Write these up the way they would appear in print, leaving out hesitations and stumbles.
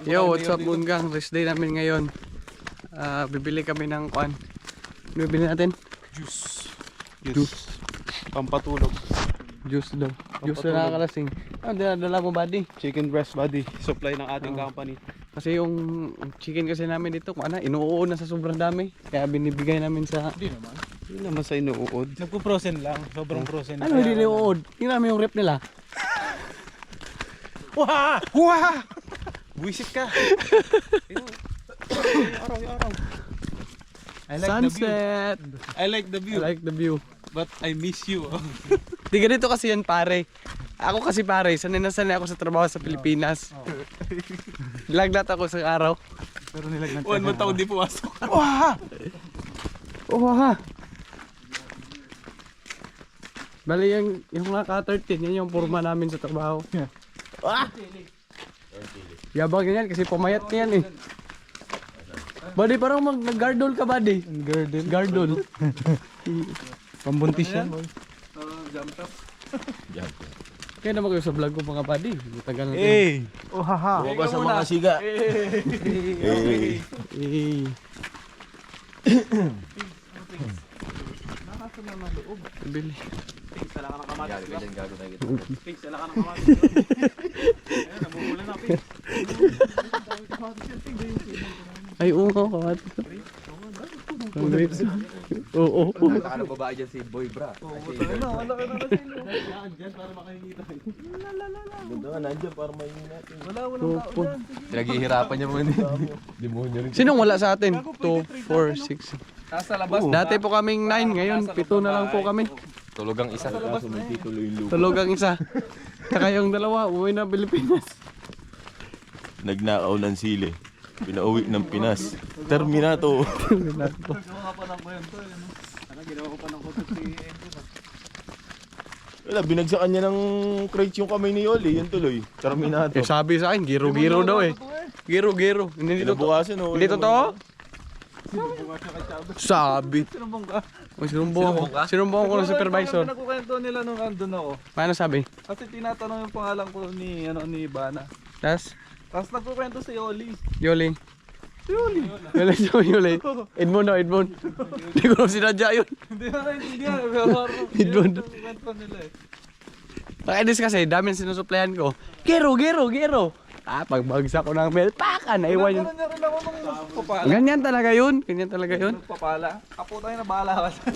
Yo, what's up Moon Gang? Rest day namin ngayon. Bibili kami ng kuan. Ano bibili natin? Juice. Pampatulog. Juice daw. Juice na nakakalasing. Dala mo buddy? Chicken breast body. Supply ng ating company. Kasi yung chicken kasi namin dito, kuan na, inuuod na sa sobrang dami. Kaya binibigay namin sa... Hindi naman sa inuuod. Nagpo-frozen lang. Sobrang frozen. Ano hindi inuuod? Tingnan namin yung rep nila. Wah! Wah! Buisit ka. Araw. Sunset! I like the view. I like the view. But I miss you. Di ganito kasi yan pare. Ako kasi pare, sanay na sanay ako sa trabaho sa Pilipinas. Laglat ako sa araw. Pero nilagnat ka. 1 month taon di pumasok. Wah! Wah! Bali yung mga ka-13, yan yung forma namin sa trabaho. Wah! Yabang yan kasi pumayat ka yan eh. Buddy, parang nag-gardol ka buddy. Gardol. Pambuntis yan. Jump top. Kaya naman kayo sa vlog ko mga buddy. Tagal na Hey! Oh haha. Bukas sa mga siga. Bili. Ay, oo nga, kawat. Oo. Ano babae dyan si Boy Bra? Wala ka na kasi. Diyan para makahingita. Ganda nga nandyan para mahingi natin. Walang tao dyan. Pinaghihirapan niya mga demonyo rin. Sinong wala sa atin? 2, 4, 6. Nasa labas. Dati po kaming 9, ngayon 7 na lang po kami. Tulog ang isa. Kaso may titulo yung lupa. Tulog ang isa. Saka yung dalawa, uwi na Pilipinas. Nagnakaw ng sili. Pinauwi ng Pinas. Terminato. Ginawa pa ng kwento. Ginawa ko pa ng kwento si Andrew. Wala, binagsakan niya ng crates yung kamay ni Yoli. Yun tuloy. Terminato. Sabi sa akin, giro-giro daw eh. Giro-giro. Hindi totoo. Kinabukasan o. Hindi totoo? Sabi. Sinumbong ka? Sinumbong ako. Sinumbong ko ng supervisor. Nagkukwento nila nung andun ako. Paano sabi? Kasi tinatanong yung pangalan ko ni Bana. Tapos Nagkukwento si Oli. Yoli. Yoli. Edmond daw, Edmond. Hindi ko sinadya yun. Hindi na naintindihan. Pero Edmond. nagkukwento nila eh. Nakainis kasi, dami sinusuplayan ko. Gero. Pagbagsak ko ng melpakan, naiwan yun. Nagkaroon niya rin ako nung papala. Ganyan talaga yun. Papala. Apo tayo na bahala ka.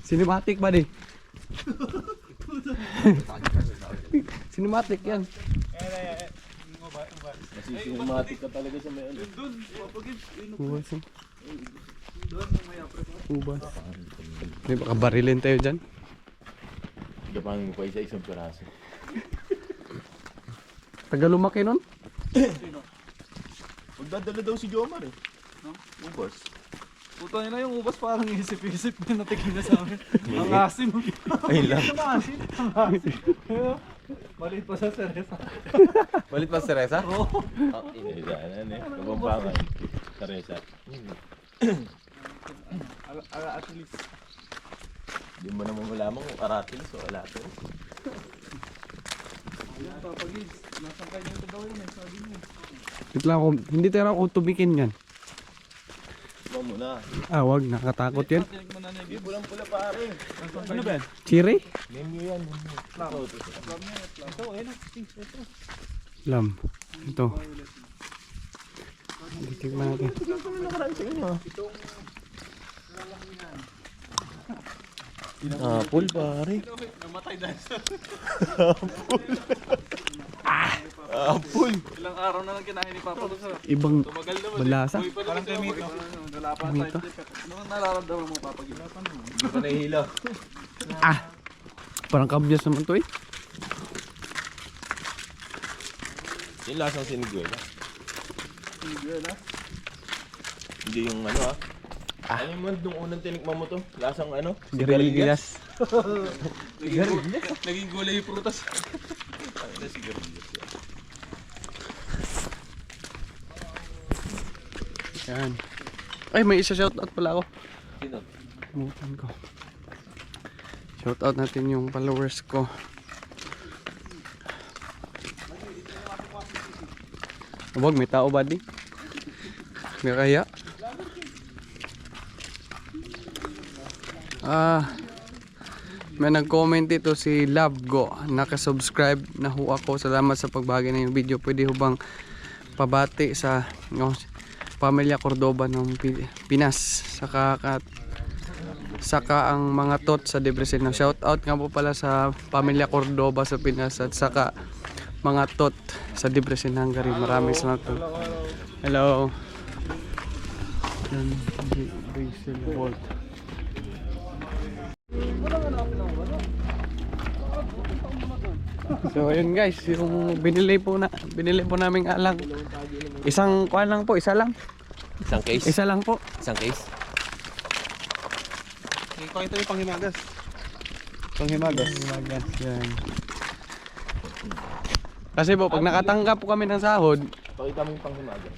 Cinematic ba di? Cinematic yan. Cinematic ka talaga sa may ano. Doon, papagin. Ubas. Doon, may apres. Ubas. May baka barilin tayo dyan. Gapangin mo pa isa-isang piraso. Taga lumaki nun? Magdadala daw si Jomar eh. No? Ubas. Puto nila yung ubas parang isip-isip na natikin na sa amin. Ang asim. Ayun lang. Ang asim. Maliit pa sa Cereza. Balit pa si Teresa? Oo. Ano eh. Kabambangan. Teresa. At least. Hindi mo naman malamang kung aratilis o alato. Ayan, papagis. Nasaan kayo nito daw yun eh. Sabi niya. Wait lang ako, hindi tayo ako tumikin yan. Ikaw muna. Wag, nakatakot yan. Tinig mo na na Hindi, pulang-pula pare. Ano ba yan? Chiri? Menu yan. Ito, ayun. Ito. Lam. Ito. Tignan natin. Apple pare. Namatay dahil sa... Apple. Ilang araw na lang kinain ni Papa doon sa... Ibang Tumagal naman. balasa. Parang kay Mito. Wala pa Mito. Ano ang nararamdaman mo, Papa? Ginapan mo. Hindi pa nahihilaw. Parang kabyas naman to eh. Yung lasang siniguela. Siniguela? Hindi yung ano ah. Ano yung man nung unang tinikman mo to? Lasang ano? Sigarilyas. Naging gulay yung prutas. Ano sigarilyas yan? Yan. Ay, may isa shoutout pala ako. Sino? Kumutan ko. Shoutout natin yung followers ko. Wag, may tao ba di? May kaya? May nag-comment ito si Labgo. Nakasubscribe na ho ako. Salamat sa pagbahagi ng video. Pwede ho bang pabati sa pamilya Cordoba ng Pinas. Saka ang mga tot sa Debrecen. Shout out nga po pala sa pamilya Cordoba sa Pinas at saka mga tot sa Debrecen, Hungary. Maraming salamat po. Hello. Basil Bolt. So ayun guys, yung binili po naming alang. Isang kuan lang po, isa lang. Isang case? Isa lang po. Isang case? Ito yung panghimagas. Panghimagas yan. Kasi po, pag nakatanggap po kami ng sahod, Pakita mo yung panghimagas.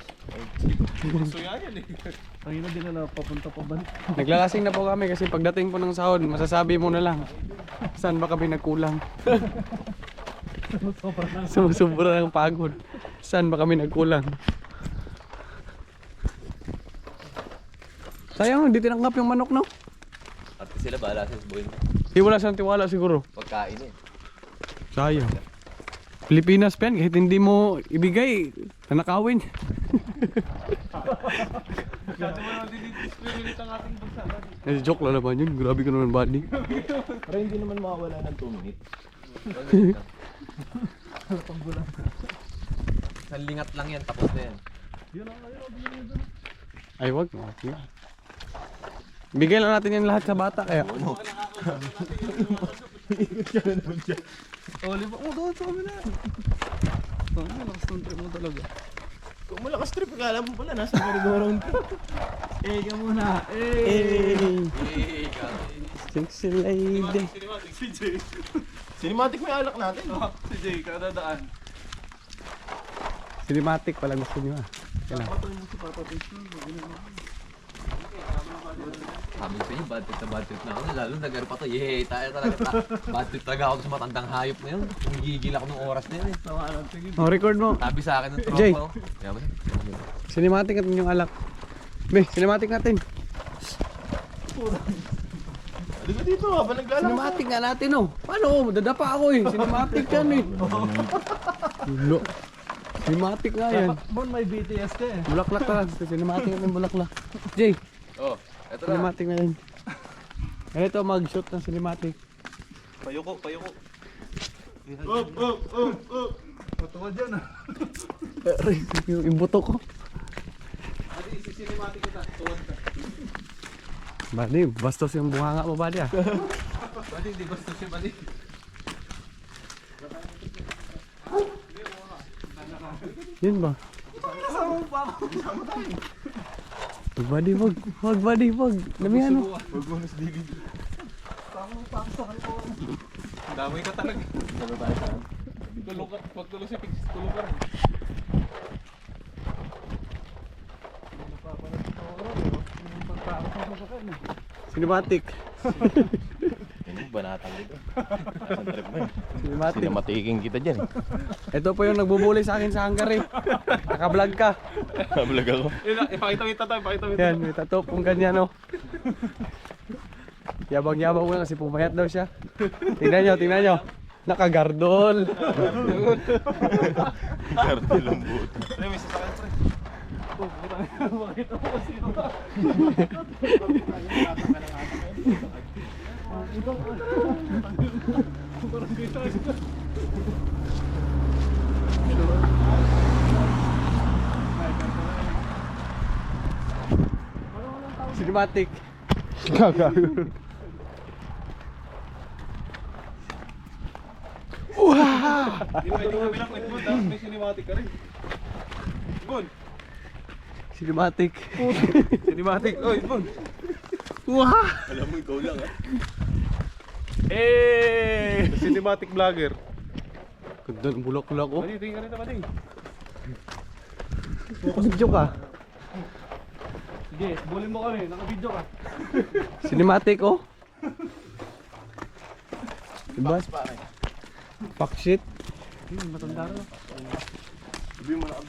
Kanina din na papunta pa ba? naglalasing na po kami kasi pagdating po ng sahod, masasabi mo na lang, saan ba kami nagkulang? Sumubra ng pagod. Saan ba kami nagkulang? Sayang, hindi tinanggap yung manok, no? At sila bahala sa buhay mo. Di wala siyang tiwala siguro. Pagkain eh. Sayang. Pilipinas pa yan, kahit hindi mo ibigay, nanakawin. Joke lang naman yun, grabe ka naman buddy. Pero hindi naman makawala ng 2 minutes. Salingat lang yan, tapos na yan. Ay wag, okay. Bigay lang natin yan lahat sa bata kaya. Doon sa amin na. Lakas ng trip mo talaga. Kung malakas trip, kala mo pala nasa merry-go-round ka. Ka muna. Sexy lady. Cinematic may alak natin. Si Jay, kadadaan. Cinematic pala gusto niyo ah. Kailan? Sabi ko sa inyo, bad trip na ako. Lalo nagaro pa to. Yehey, tayo talaga. Bad trip talaga ako sa matandang hayop na yun. Gigigil ako ng oras na yun eh. Oh, record mo. Sabi sa akin ng tropa Jay. ko. Yaman. Cinematic natin yung alak. Be, cinematic natin. Halika dito habang naglalakad. Cinematic nga natin oh. Paano? Dadapa ako eh. Cinematic yan eh. Ulo. Cinematic nga yan. Bon, may BTS ka eh. Bulaklak ka lang. Cinematic natin bulaklak. Jay, Oh, eto na. cinematic natin. Ganito mag-shoot ng cinematic. Payuko. Patuwa dyan ah. Yung buto ko. Cinematic kita. Tuwan ka. Bali, bastos yung bunganga mo bali ah. Bali, di basta siya bali. Yun ba? Wag badi, wag badi, wag. Damihan mo. Damay ka talaga. Tulong ka. Pag tulong si Pix, tulong ka rin. Cinematic. Yung banatang dito. Nasaan trip mo yun? Cinematic. Cinematiking kita dyan. Ito po yung nagbubuli sa akin sa Hungary. Naka-vlog ka. Vlog ako. Ipakita mo yung tato. Yan, may tattoo kung ganyan oh. Yabang-yabang ko na kasi pumayat daw siya. Tingnan nyo. Nakagardol. Kartel ang buto. Pre, may sasakyan pre. Makita mo kasi yun. Parang dito. Cinematic. Pwede kami lang click mo. Tapos may cinematic ka rin. Bon. Cinematic. Cinematic. Oy, Bon. Alam mo, ikaw lang ah. Cinematic vlogger. Ganda ng bulak-bulak oh. Pati, tingin ka rin naman Video ka. Sige, bulin mo kami. Naka-video ka. Cinematic oh. Diba? Fuck shit. Matanda rin. Sabi mo na